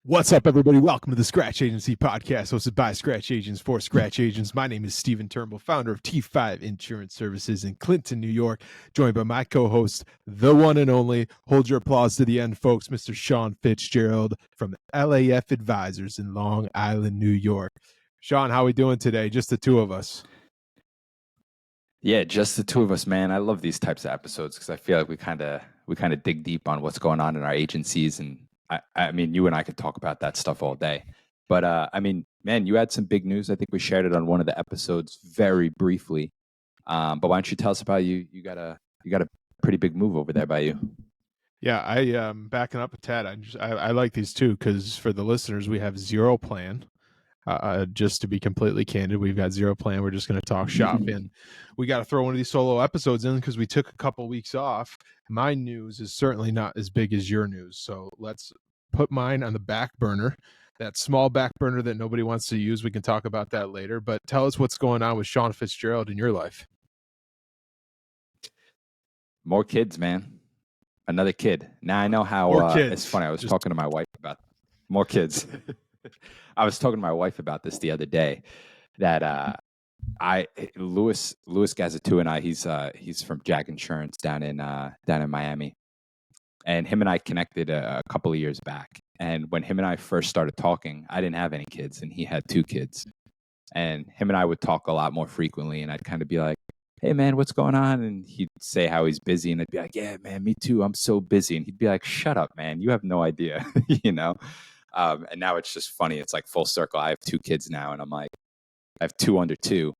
What's up, everybody? Welcome to the Scratch Agency podcast, hosted by Scratch Agents for Scratch Agents. My name is Stephen Turnbull, founder of T5 Insurance Services in Clinton, New York, joined by my co-host, the one and only, hold your applause to the end, folks, Mr. Sean Fitzgerald from LAF Advisors in Long Island, New York. Sean, how are we doing today? Just the two of us. Yeah, just the two of us, man. I love these types of episodes because I feel like we kind of dig deep on what's going on in our agencies, and I mean, you and I could talk about that stuff all day. But I mean, man, you had some big news. I think we shared it on one of the episodes very briefly. But why don't you tell us about you? You got a pretty big move over there by you. Yeah, I backing up a tad. I like these too because for the listeners, we have zero plan. Just to be completely candid, we've got zero plan. We're just going to talk shop, and we got to throw one of these solo episodes in because we took a couple weeks off. My news is certainly not as big as your news, so let's put mine on the back burner. That small back burner that nobody wants to use. We can talk about that later. But tell us what's going on with Sean Fitzgerald in your life. More kids, man. Another kid. Now I know how. It's funny. I was talking to my wife about more kids. I was talking to my wife about this the other day. That Louis Gazatu and I, he's from Jack Insurance down in Miami, and him and I connected a couple of years back. And when him and I first started talking, I didn't have any kids, and he had 2 kids. And him and I would talk a lot more frequently, and I'd kind of be like, "Hey, man, what's going on?" And he'd say how he's busy, and I'd be like, "Yeah, man, me too. I'm so busy." And he'd be like, "Shut up, man. You have no idea," you know. And now it's just funny. It's like full circle. I have 2 kids now, and I'm like, I have 2 under 2,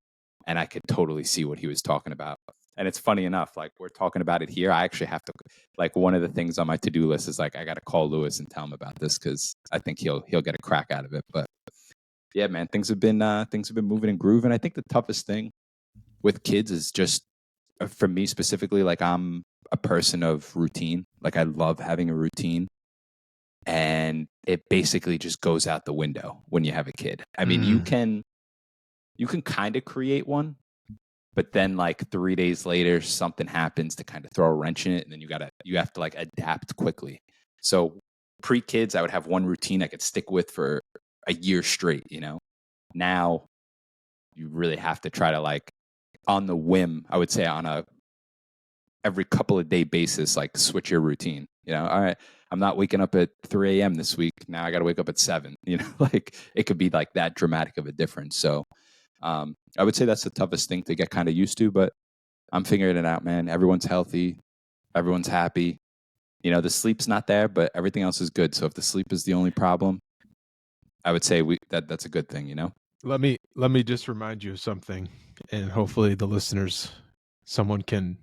and I could totally see what he was talking about. And it's funny enough, like we're talking about it here. I actually have to, like, one of the things on my to-do list is like I got to call Louis and tell him about this because I think he'll get a crack out of it. But yeah, man, things have been moving and grooving. I think the toughest thing with kids is just for me specifically, like I'm a person of routine. Like I love having a routine, and it basically just goes out the window when you have a kid. I mean, you can kind of create one, but then like 3 days later, something happens to kind of throw a wrench in it, and then you have to like adapt quickly. So pre-kids, I would have one routine I could stick with for a year straight, you know. Now you really have to try to, like, on the whim, I would say on a every couple of day basis, like switch your routine. You know, all right, I'm not waking up at 3 a.m. this week. Now I got to wake up at 7. You know, like it could be like that dramatic of a difference. So I would say that's the toughest thing to get kind of used to, but I'm figuring it out, man. Everyone's healthy. Everyone's happy. You know, the sleep's not there, but everything else is good. So if the sleep is the only problem, I would say that's a good thing, you know? Let me just remind you of something, and hopefully the listeners, someone can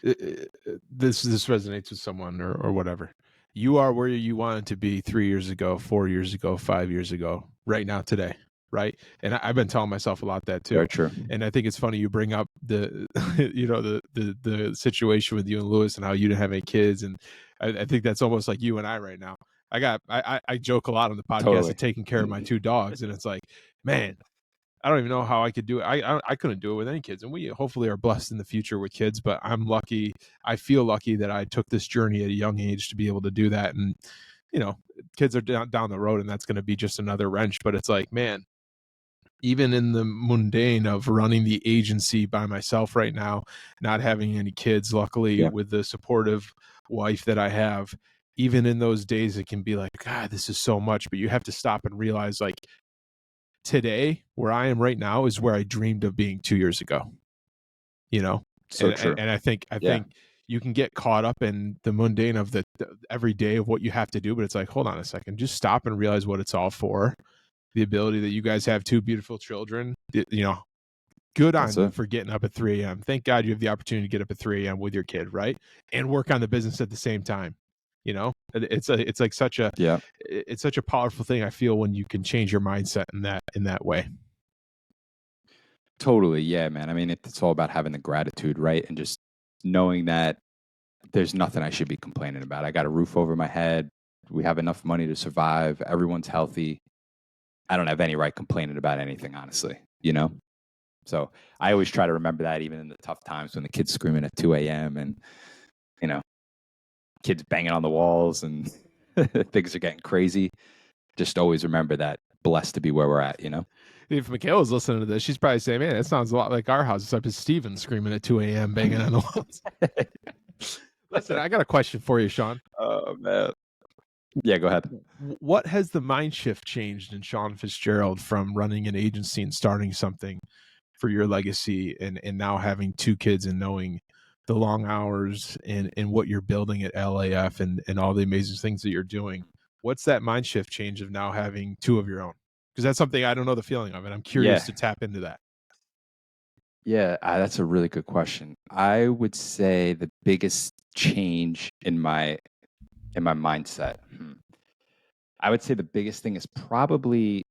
this resonates with someone or whatever. You are where you wanted to be 3 years ago, 4 years ago, 5 years ago, right now, today, right? And I've been telling myself a lot that too. Very true. And I think it's funny you bring up the the situation with you and Louis and how you didn't have any kids, and I think that's almost like you and I right now. I joke a lot on the podcast of taking care of my 2 dogs, and it's like, man, I don't even know how I could do it. I couldn't do it with any kids, and we hopefully are blessed in the future with kids. But I'm lucky. I feel lucky that I took this journey at a young age to be able to do that. And you know, kids are down the road, and that's going to be just another wrench. But it's like, man, even in the mundane of running the agency by myself right now, not having any kids, luckily with the supportive wife that I have, even in those days, it can be like, God, this is so much. But you have to stop and realize, like, today, where I am right now is where I dreamed of being 2 years ago, you know? So true. And I think you can get caught up in the mundane of the every day of what you have to do, but it's like, hold on a second, just stop and realize what it's all for. The ability that you guys have 2 beautiful children, you know, good on you for getting up at 3 a.m. Thank God you have the opportunity to get up at 3 a.m. with your kid, right? And work on the business at the same time. You know, it's like such a it's such a powerful thing. I feel when you can change your mindset in that way. Totally, yeah, man. I mean, it's all about having the gratitude, right? And just knowing that there's nothing I should be complaining about. I got a roof over my head. We have enough money to survive. Everyone's healthy. I don't have any right complaining about anything, honestly, you know? So I always try to remember that even in the tough times when the kids screaming at 2 a.m. and, you know, kids banging on the walls and things are getting crazy. Just always remember that blessed to be where we're at, you know? If Michaela's listening to this, she's probably saying, man, that sounds a lot like our house, except it's Steven screaming at 2 a.m., banging on the walls. Listen, I got a question for you, Sean. Oh, man. Yeah, go ahead. What has the mind shift changed in Sean Fitzgerald from running an agency and starting something for your legacy and now having 2 kids and knowing the long hours and what you're building at LAF and all the amazing things that you're doing? What's that mind shift change of now having 2 of your own? Because that's something I don't know the feeling of, and I'm curious to tap into that. Yeah, that's a really good question. I would say the biggest change in my mindset. I would say the biggest thing is probably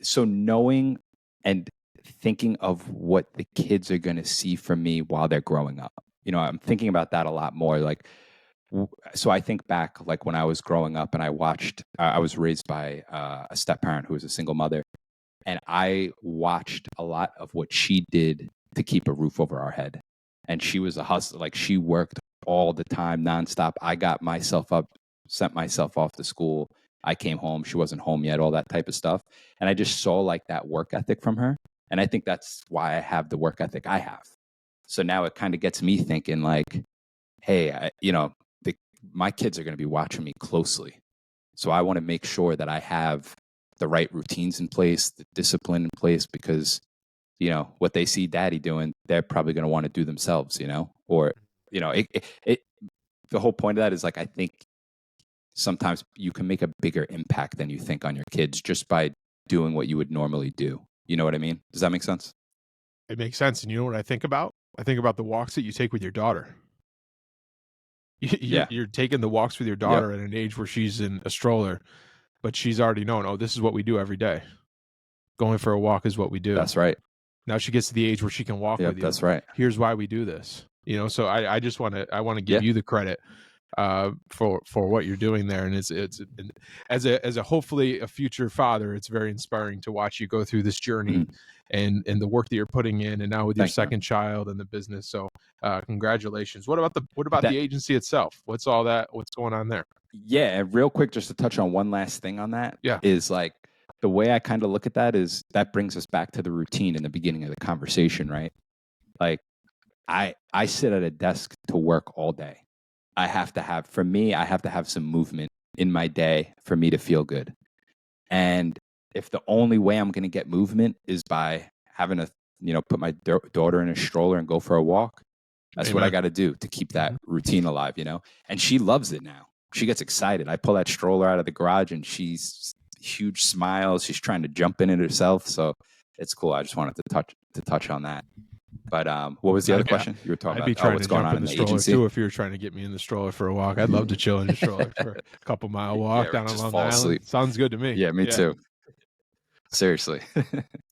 so knowing and thinking of what the kids are going to see from me while they're growing up. You know, I'm thinking about that a lot more. Like, so I think back, like when I was growing up and I watched, I was raised by a step parent who was a single mother, and I watched a lot of what she did to keep a roof over our head. And she was a hustler, like she worked all the time, nonstop. I got myself up, sent myself off to school. I came home, she wasn't home yet, all that type of stuff. And I just saw like that work ethic from her. And I think that's why I have the work ethic I have. So now it kind of gets me thinking like, hey, my kids are going to be watching me closely. So I want to make sure that I have the right routines in place, the discipline in place, because, you know, what they see daddy doing, they're probably going to want to do themselves, you know, or, you know, the whole point of that is like, I think sometimes you can make a bigger impact than you think on your kids just by doing what you would normally do. You know what I mean? Does that make sense? It makes sense. And you know what I think about? I think about the walks that you take with your daughter. You're taking the walks with your daughter at an age where she's in a stroller, but she's already known, oh, this is what we do every day. Going for a walk is what we do. That's right. Now she gets to the age where she can walk with you. That's right. Here's why we do this. You know, so I just want to give you the credit for what you're doing there, and it's as a hopefully a future father, it's very inspiring to watch you go through this journey and the work that you're putting in, and now with your second child and the business. So congratulations. What about the agency itself? What's going on there? Yeah, and real quick, just to touch on one last thing on that, is like the way I kind of look at that is that brings us back to the routine in the beginning of the conversation, right? Like I sit at a desk to work all day. I have to have some movement in my day for me to feel good. And if the only way I'm going to get movement is by having to, put my daughter in a stroller and go for a walk, that's what I got to do to keep that routine alive, And she loves it now. She gets excited. I pull that stroller out of the garage and she's huge smiles. She's trying to jump in it herself. So it's cool. I just wanted to touch on that. But what was the other question you were talking about? I'd be trying to jump in the stroller too if you were trying to get me in the stroller for a walk. I'd love to chill in the stroller for a couple mile walk down on Long Island. Asleep. Sounds good to me. Yeah, me too. Seriously.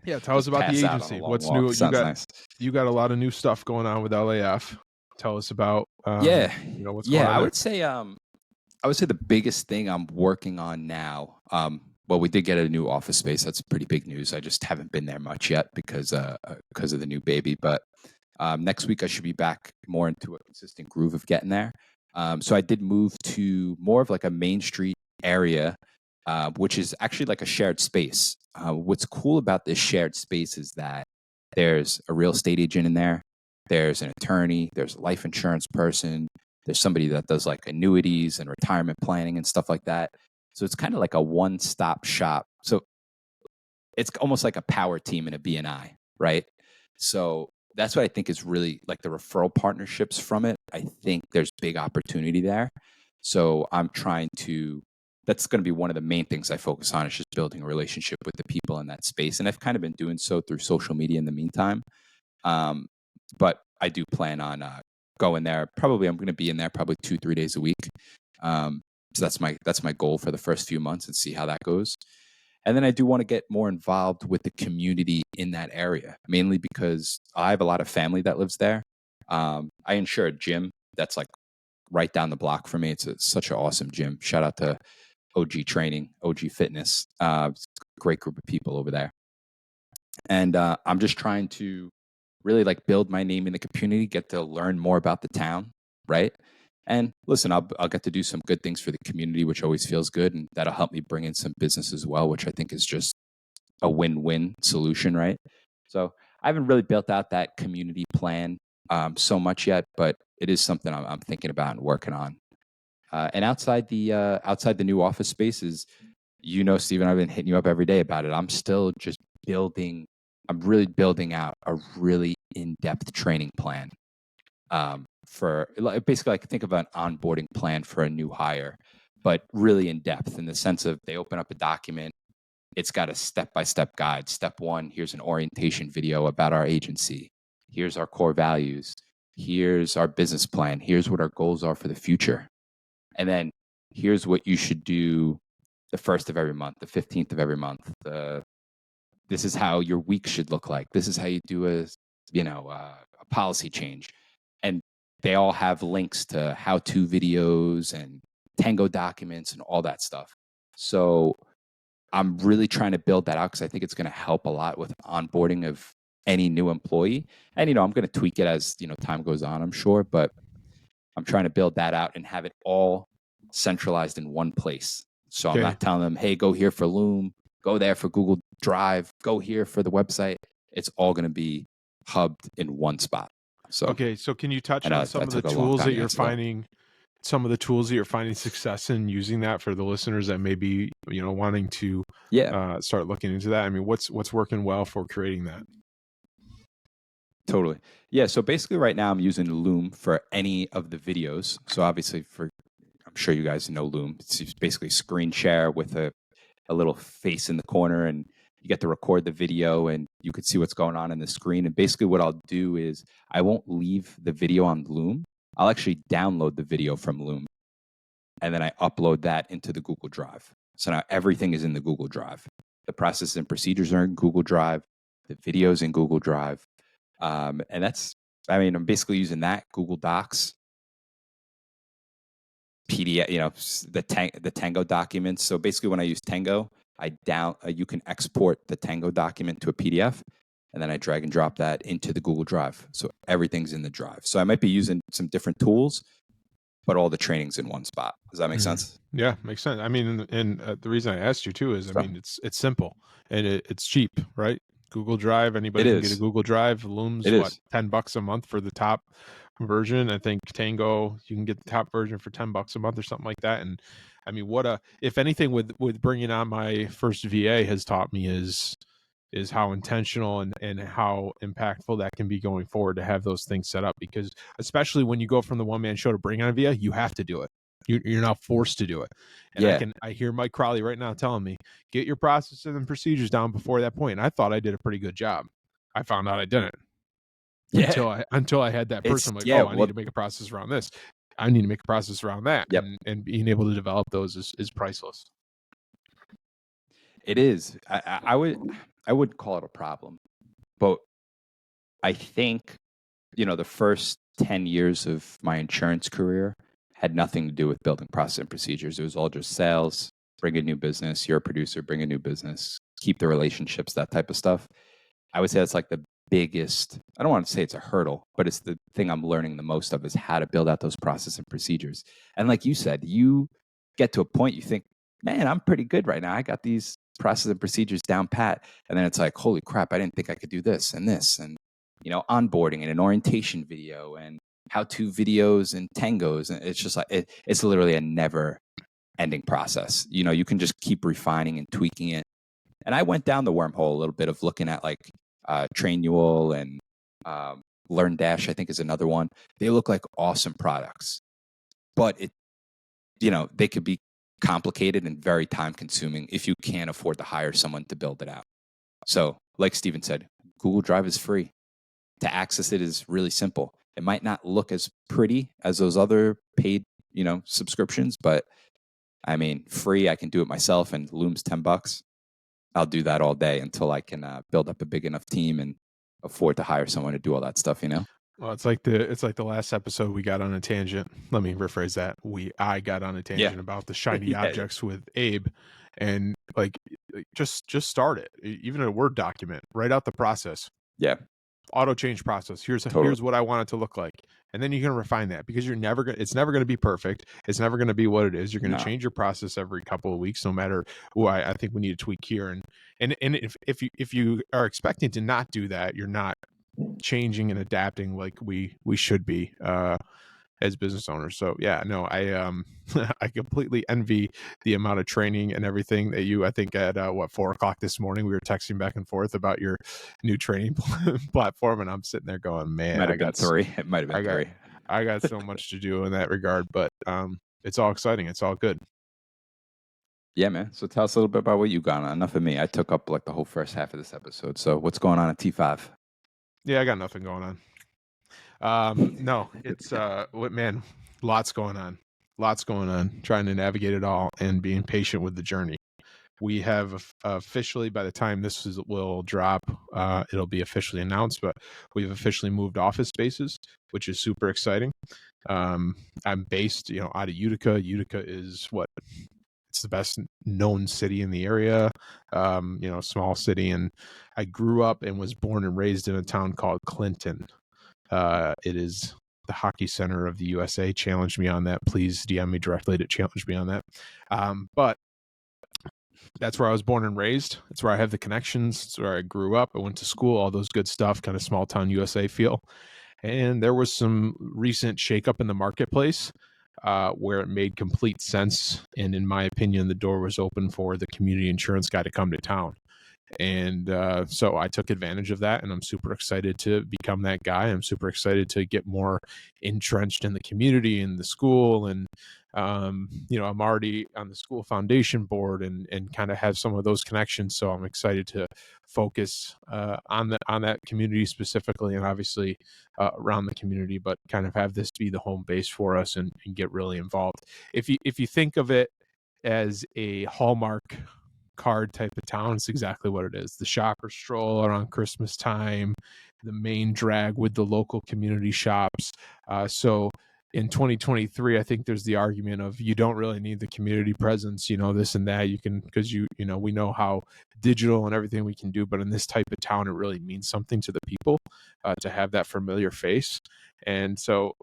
Yeah, tell us about the agency. What's new? You got a lot of new stuff going on with LAF. Tell us about what's going on. Yeah, I would say the biggest thing I'm working on now. Well, we did get a new office space. That's pretty big news. I just haven't been there much yet because of the new baby. But next week I should be back more into a consistent groove of getting there. So I did move to more of like a Main Street area, which is actually like a shared space. What's cool about this shared space is that there's a real estate agent in there. There's an attorney. There's a life insurance person. There's somebody that does like annuities and retirement planning and stuff like that. So it's kind of like a one-stop shop. So it's almost like a power team and a BNI, right? So that's what I think is really like the referral partnerships from it. I think there's big opportunity there. So that's going to be one of the main things I focus on, is just building a relationship with the people in that space. And I've kind of been doing so through social media in the meantime. But I do plan on going there. Probably I'm going to be in there probably 2-3 days a week. So that's my goal for the first few months and see how that goes. And then I do want to get more involved with the community in that area, mainly because I have a lot of family that lives there. I insure a gym that's like right down the block for me. It's such an awesome gym. Shout out to OG Training, OG Fitness. It's a great group of people over there. And I'm just trying to really like build my name in the community, get to learn more about the town, right? And listen, I'll get to do some good things for the community, which always feels good, and that'll help me bring in some business as well, which I think is just a win-win solution, right? So I haven't really built out that community plan so much yet, but it is something I'm thinking about and working on. And outside the new office spaces, Steven, I've been hitting you up every day about it. I'm still just building. I'm really building out a really in-depth training plan for basically, I can think of an onboarding plan for a new hire, but really in depth in the sense of they open up a document. It's got a step-by-step guide. Step 1, here's an orientation video about our agency. Here's our core values. Here's our business plan. Here's what our goals are for the future. And then here's what you should do the 1st of every month, the 15th of every month. This is how your week should look like. This is how you do a policy change. And they all have links to how-to videos and Tango documents and all that stuff. So I'm really trying to build that out because I think it's going to help a lot with onboarding of any new employee. And, I'm going to tweak it as, time goes on, I'm sure. But I'm trying to build that out and have it all centralized in one place. So I'm not telling them, hey, go here for Loom, go there for Google Drive, go here for the website. It's all going to be hubbed in one spot. So can you touch on some of the tools that you're finding? Some of the tools that you're finding success in using that for the listeners that may be, wanting to start looking into that. I mean, what's working well for creating that? Totally. Yeah. So basically right now I'm using Loom for any of the videos. So obviously I'm sure you guys know Loom. It's basically screen share with a little face in the corner, and you get to record the video and you could see what's going on in the screen. And basically what I'll do is I won't leave the video on Loom. I'll actually download the video from Loom, and then I upload that into the Google Drive. So now everything is in the Google Drive. The processes and procedures are in Google Drive. The video's in Google Drive. And I'm basically using that, Google Docs, PDF, the Tango documents. So basically when I use Tango, you can export the Tango document to a PDF, and then I drag and drop that into the Google Drive. So everything's in the drive. So I might be using some different tools, but all the training's in one spot. Does that make sense? Yeah, makes sense. I mean, and the reason I asked you too is, it's simple and it's cheap, right? Google Drive, anybody can get a Google Drive. Loom's $10 a month for the top version. I think Tango, you can get the top version for $10 a month or something like that. And I mean, if anything with bringing on my first VA has taught me is how intentional and how impactful that can be going forward to have those things set up, because especially when you go from the one-man show to bring on a VA, you have to do it. You're not forced to do it. And I hear Mike Crowley right now telling me, get your processes and procedures down before that point. And I thought I did a pretty good job. I found out I didn't. Until I had that person I need to make a process around this. I need to make a process around that. And being able to develop those is priceless. It is. I would call it a problem, but I think, the first 10 years of my insurance career had nothing to do with building process and procedures. It was all just sales, bring a new business. You're a producer, bring a new business, keep the relationships, that type of stuff. I would say that's like the biggest, I don't want to say it's a hurdle, but it's the thing I'm learning the most of, is how to build out those process and procedures. And like you said, you get to a point you think, man, I'm pretty good right now. I got these process and procedures down pat. And then it's like, holy crap, I didn't think I could do this and this. And, onboarding and an orientation video and how-to videos and tangos. And it's just like, it's literally a never ending process. You can just keep refining and tweaking it. And I went down the wormhole a little bit of looking at like Trainual and LearnDash, I think, is another one. They look like awesome products, but they could be complicated and very time consuming if you can't afford to hire someone to build it out. So like Steven said, Google Drive is free. To access it is really simple. It might not look as pretty as those other paid, subscriptions, but I mean, free, I can do it myself, and Loom's $10. I'll do that all day until I can build up a big enough team and afford to hire someone to do all that stuff, Well, it's like the last episode we got on a tangent. Let me rephrase that. I got on a tangent about the shiny objects with Abe, and like just start it. Even a Word document, write out the process. Yeah. auto change process. Here's what I want it to look like. And then you can refine that, because it's never going to be perfect. It's never going to be what it is. You're going to change your process every couple of weeks, no matter why. I think we need to tweak here. And if you are expecting to not do that, you're not changing and adapting like we should be as business owners. So yeah, no, I I completely envy the amount of training and everything that I think at 4:00 this morning we were texting back and forth about your new training platform, and I'm sitting there going, man, Might have been 3. It might have been 3. I got so much to do in that regard, but it's all exciting. It's all good. Yeah, man. So tell us a little bit about what you got on. Enough of me. I took up like the whole first half of this episode. So what's going on at T5? Yeah, I got nothing going on. No, it's man, lots going on. Trying to navigate it all and being patient with the journey. We have officially, by the time will drop, it'll be officially announced, but we've officially moved office spaces, which is super exciting. I'm based, out of Utica. Utica is it's the best known city in the area, small city. And I grew up and was born and raised in a town called Clinton. It is the hockey center of the USA. Challenge me on that. Please DM me directly to challenge me on that. But that's where I was born and raised. It's where I have the connections. It's where I grew up. I went to school, all those good stuff, kind of small town USA feel. And there was some recent shakeup in the marketplace where it made complete sense. And in my opinion, the door was open for the community insurance guy to come to town. And so I took advantage of that, and I'm super excited to become that guy. I'm super excited to get more entrenched in the community and the school. And, I'm already on the school foundation board and kind of have some of those connections. So I'm excited to focus on that community specifically, and obviously around the community, but kind of have this be the home base for us and get really involved. If you think of it as a Hallmark card type of town, it's exactly what it is. The shopper stroll around Christmas time, the main drag with the local community shops. So in 2023, I think there's the argument of you don't really need the community presence, this and that. You can, because we know how digital and everything we can do, but in this type of town, it really means something to the people to have that familiar face. And so,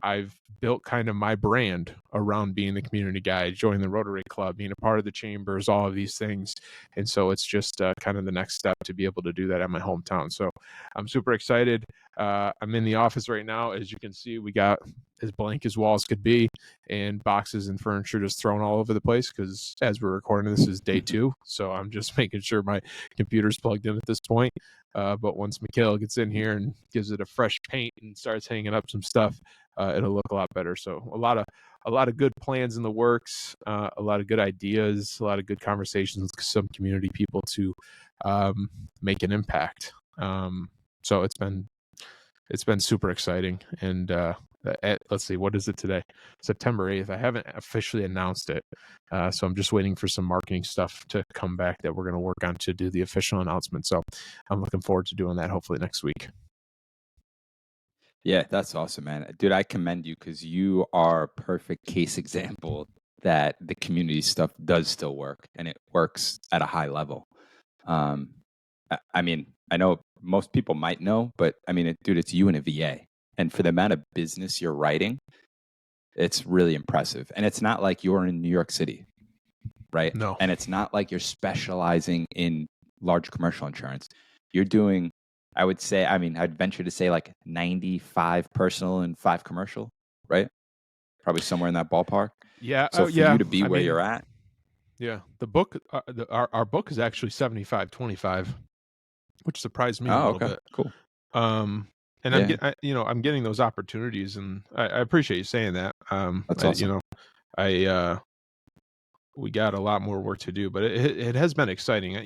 I've built kind of my brand around being the community guy, joining the Rotary Club, being a part of the chambers, all of these things. And so it's just kind of the next step to be able to do that at my hometown. So I'm super excited. I'm in the office right now. As you can see, we got as blank as walls could be, and boxes and furniture just thrown all over the place, because as we're recording, this is day 2. So I'm just making sure my computer's plugged in at this point. But once Mikhail gets in here and gives it a fresh paint and starts hanging up some stuff, it'll look a lot better. So a lot of good plans in the works, a lot of good ideas, a lot of good conversations with some community people to make an impact. So it's been super exciting. And let's see, what is it today? September 8th. I haven't officially announced it. So I'm just waiting for some marketing stuff to come back that we're going to work on to do the official announcement. So I'm looking forward to doing that hopefully next week. Yeah, that's awesome, man. Dude, I commend you, because you are a perfect case example that the community stuff does still work, and it works at a high level. I mean, I know most people might know, but I mean, dude, it's you and a VA. And for the amount of business you're writing, it's really impressive. And it's not like you're in New York City, right? No. And it's not like you're specializing in large commercial insurance. You're doing, I would say, I'd venture to say like 95 personal and 5 commercial, right? Probably somewhere in that ballpark. Yeah. So for you to be where you're at. Yeah. The book, our book is actually 75-25, which surprised me a little bit. Cool. And I'm getting those opportunities, and I appreciate you saying that. That's awesome. We got a lot more work to do, but it has been exciting.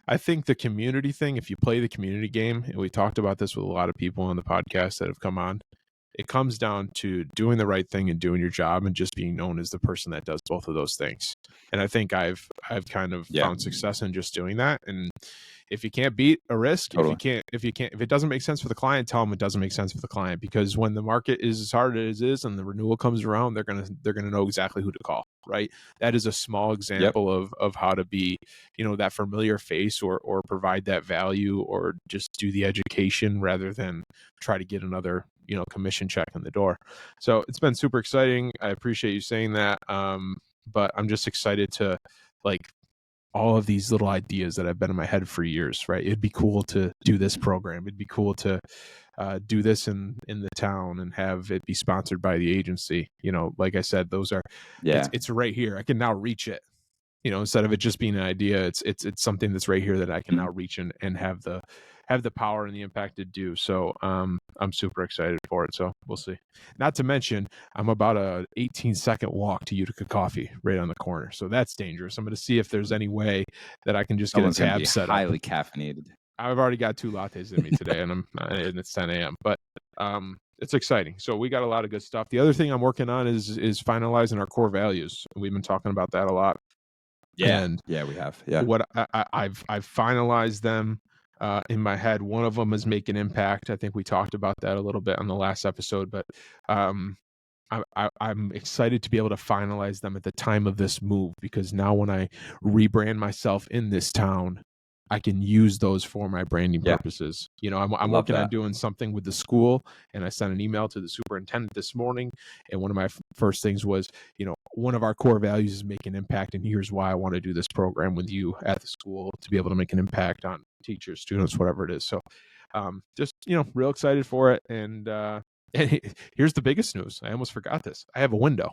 I think the community thing, if you play the community game, and we talked about this with a lot of people on the podcast that have come on, It comes down to doing the right thing and doing your job and just being known as the person that does both of those things. And I think I've kind of found success in just doing that. And if you can't beat a risk, Totally. if it doesn't make sense for the client, tell them it doesn't make sense for the client, because when the market is as hard as it is and the renewal comes around, they're gonna know exactly who to call, right? That is a small example of how to be, that familiar face, or provide that value, or just do the education rather than try to get another, commission check in the door. So it's been super exciting. I appreciate you saying that. But I'm just excited to, like, all of these little ideas that have been in my head for years, right? It'd be cool to do this program. It'd be cool to do this in the town and have it be sponsored by the agency. Like I said, those are, it's right here. I can now reach it. Instead of it just being an idea, it's something that's right here that I can now reach and have the power and the impact to do. So I'm super excited for it. So we'll see. Not to mention, I'm about a 18-second walk to Utica Coffee right on the corner. So that's dangerous. I'm going to see if there's any way that I can just get a tab set up. Highly caffeinated. I've already got 2 lattes in me today, and it's 10 a.m. But it's exciting. So we got a lot of good stuff. The other thing I'm working on is finalizing our core values. We've been talking about that a lot. Yeah, and we have. Yeah, what I've finalized them in my head. One of them is make an impact. I think we talked about that a little bit on the last episode, but I'm excited to be able to finalize them at the time of this move, because now when I rebrand myself in this town, I can use those for my branding purposes. I'm working on doing something with the school, and I sent an email to the superintendent this morning. And one of my first things was, one of our core values is make an impact. And here's why I want to do this program with you at the school, to be able to make an impact on teachers, students, whatever it is. So just, real excited for it. And here's the biggest news. I almost forgot this. I have a window.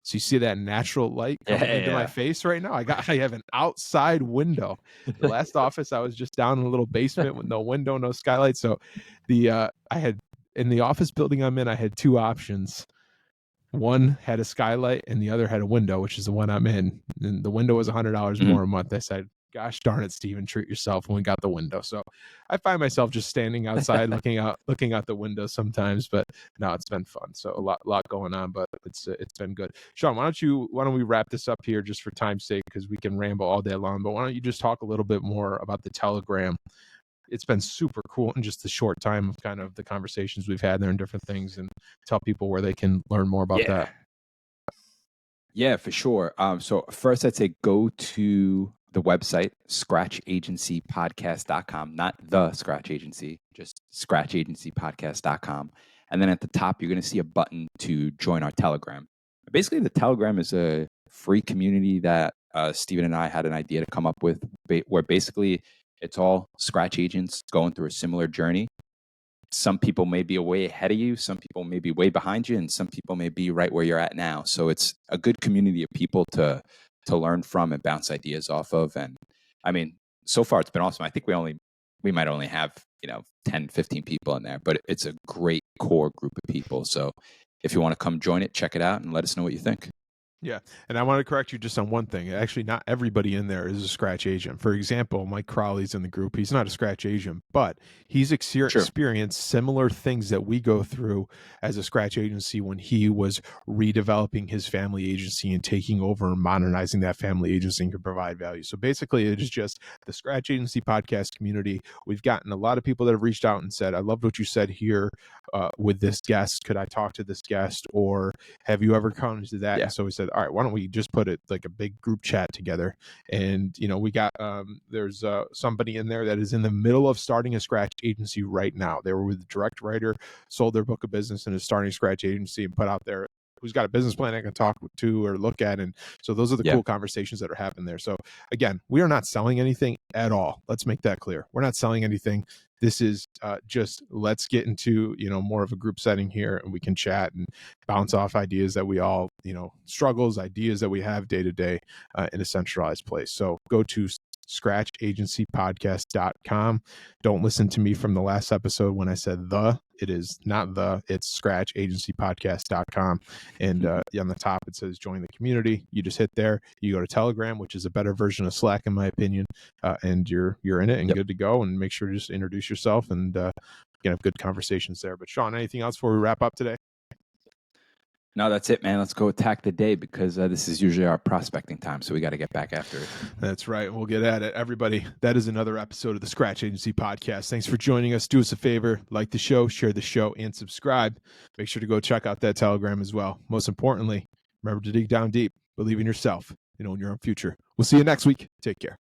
So you see that natural light coming into my face right now? I have an outside window. The last office, I was just down in a little basement with no window, no skylight. So I had, in the office building I'm in, I had 2 options. One had a skylight and the other had a window, which is the one I'm in. And the window was $100 more a month. I said, gosh darn it, Steven, treat yourself, when we got the window. So I find myself just standing outside looking out the window sometimes, but no, it's been fun. So a lot going on, but it's been good. Sean, why don't we wrap this up here just for time's sake, because we can ramble all day long, but why don't you just talk a little bit more about the Telegram? It's been super cool in just the short time of kind of the conversations we've had there and different things, and tell people where they can learn more about that. Yeah, for sure. So first I'd say go to the website, scratchagencypodcast.com, not the Scratch Agency, just scratchagencypodcast.com. And then at the top, you're going to see a button to join our Telegram. Basically, the Telegram is a free community that Steven and I had an idea to come up with, where basically it's all Scratch agents going through a similar journey. Some people may be way ahead of you, some people may be way behind you, and some people may be right where you're at now. So it's a good community of people to learn from and bounce ideas off of. And I mean, so far it's been awesome. I think we might only have 10, 15 people in there, but it's a great core group of people. So if you want to come join it, check it out and let us know what you think. Yeah. And I want to correct you just on one thing. Actually, not everybody in there is a Scratch agent. For example, Mike Crowley's in the group. He's not a Scratch agent, but he's experienced similar things that we go through as a Scratch agency when he was redeveloping his family agency and taking over and modernizing that family agency and can provide value. So basically, it is just the Scratch Agency podcast community. We've gotten a lot of people that have reached out and said, I loved what you said here with this guest. Could I talk to this guest? Or have you ever come to that? Yeah. And so we said, all right, why don't we just put it like a big group chat together? And, we got, there's somebody in there that is in the middle of starting a Scratch agency right now. They were with a direct writer, sold their book of business and is starting a Scratch agency, and put out there who's got a business plan I can talk to or look at. And so those are the cool conversations that are happening there. So again, we are not selling anything at all. Let's make that clear. We're not selling anything. This is just, let's get into, more of a group setting here, and we can chat and bounce off ideas that we all, struggles, ideas that we have day to day in a centralized place. So go to scratchagencypodcast.com. Don't listen to me from the last episode when I said it is not it's scratchagencypodcast.com. And on the top, it says join the community. You just hit there, you go to Telegram, which is a better version of Slack, in my opinion. And you're in it and good to go. And make sure to just introduce yourself and can have good conversations there. But Sean, anything else before we wrap up today? No, that's it, man. Let's go attack the day because this is usually our prospecting time. So we got to get back after it. That's right. We'll get at it. Everybody, that is another episode of the Scratch Agency podcast. Thanks for joining us. Do us a favor, like the show, share the show, and subscribe. Make sure to go check out that Telegram as well. Most importantly, remember to dig down deep, believe in yourself, and own your own future. We'll see you next week. Take care.